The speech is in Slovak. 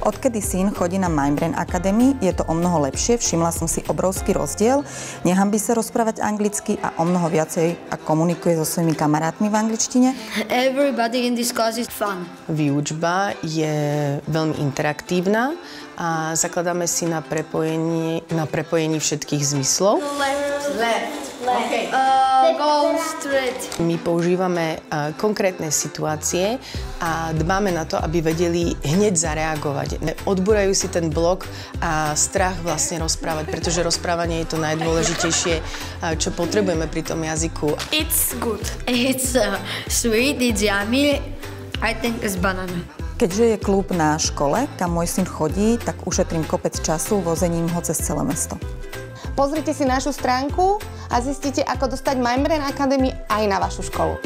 Odkedy syn chodí na Mindbrain Academy, je to o mnoho lepšie, všimla som si obrovský rozdiel. Nehanbí sa rozprávať anglicky a o mnoho viacej a komunikuje so svojimi kamarátmi v angličtine. Everybody in this class is fun. Výučba je veľmi interaktívna a zakladáme si na prepojení všetkých zmyslov. Left. Okay. Go straight. My používame konkrétne situácie a dbáme na to, aby vedeli hneď zareagovať. Odbúrajú si ten blok a strach vlastne rozprávať, pretože rozprávanie je to najdôležitejšie, čo potrebujeme pri tom jazyku. It's good. It's sweet, it's yummy. I think it's banana. Keďže je klub na škole, kam môj syn chodí, tak ušetrím kopec času vozením ho cez celé mesto. Pozrite si našu stránku a zistite, ako dostať Mindbrain Academy aj na vašu školu.